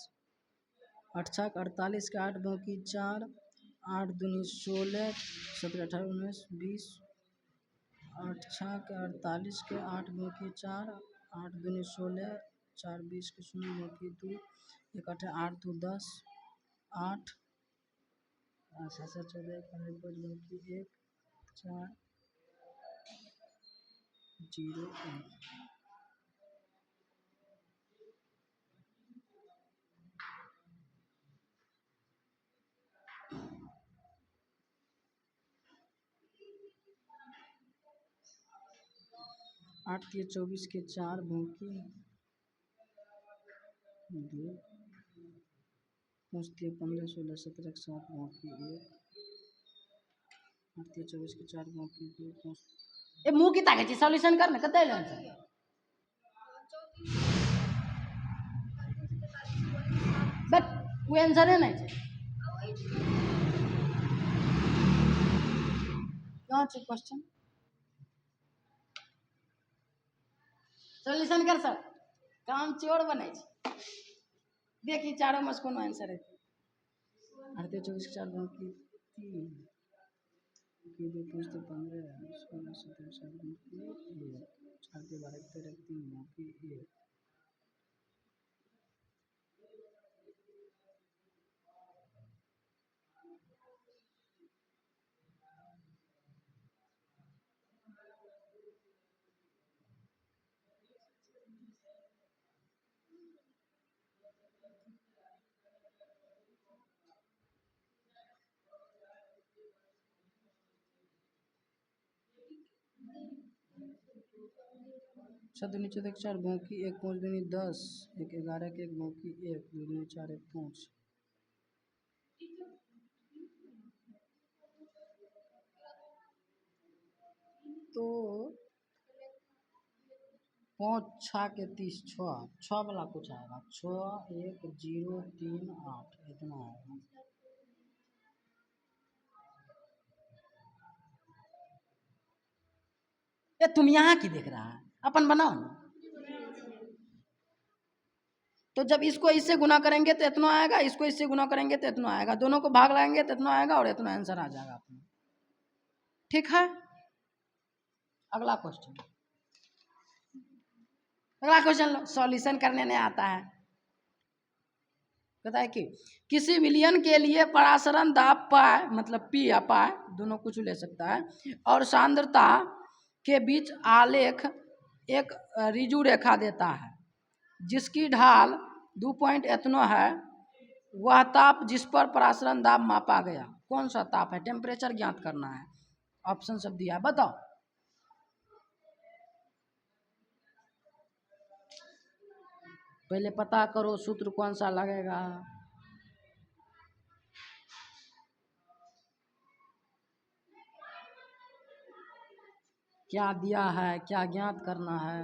8 6 48 का 8 बौकी 4 8 दूनी 16 17 18 19 20 8 6 के 48 के 8 बौकी 4 8 दूनी 16 4 20 के 0 बौकी 2 1 8 8 2 10 8 7 7 14 5 5 बौकी 1 4 0 1। 8 3 24 के 4 भौकी 2 5 3 15 16 17 के 7 भौकी 1 8 3 24 के 4 भौकी 2 5। ए मुंह की ताके छी सॉल्यूशन करने कते लेन से बट वो आंसर है नहीं छै कहाँ छै क्वेश्चन सॉल्यूशन कर सर काम चोर बने छै। देखी चारों में से कोनो आंसर है। 8 3 24 के 4 भौकी 3 2 5 3 15 16 17 7 भौकी 1 4 3 12 13 3 भौकी 1। छः दूनी 14 के 4 भौकी 1 5 दूनी 10 1 11 के 1 भौकी 1 2 दूनी 4 1 5। तो 5 6 के 30 6 वाला कुछ आएगा 6 1 0 3 8 इतना आएगा। ये तुम यहाँ की देख रहा है, अपन बनाओ ना। तो जब इसको इससे गुना करेंगे तो इतना आएगा, इसको इससे गुना करेंगे तो इतना आएगा, दोनों को भाग लाएंगे तो इतना आएगा और इतना आंसर आ जाएगा अपना। ठीक है, अगला क्वेश्चन। अगला क्वेश्चन लो, सॉल्यूशन करने नहीं आता है। कहता है कि किसी विलयन के लिए परासरण दाब पाए मतलब P या पाए दोनों कुछ ले सकता है और सांद्रता के बीच आलेख एक रिजु रेखा देता है जिसकी ढाल 2 पॉइंट इतना है। वह ताप जिस पर परासरण दाब मापा गया कौन सा ताप है? टेम्परेचर ज्ञात करना है। ऑप्शन सब दिया, बताओ। पहले पता करो सूत्र कौन सा लगेगा। क्या दिया है, क्या ज्ञात करना है।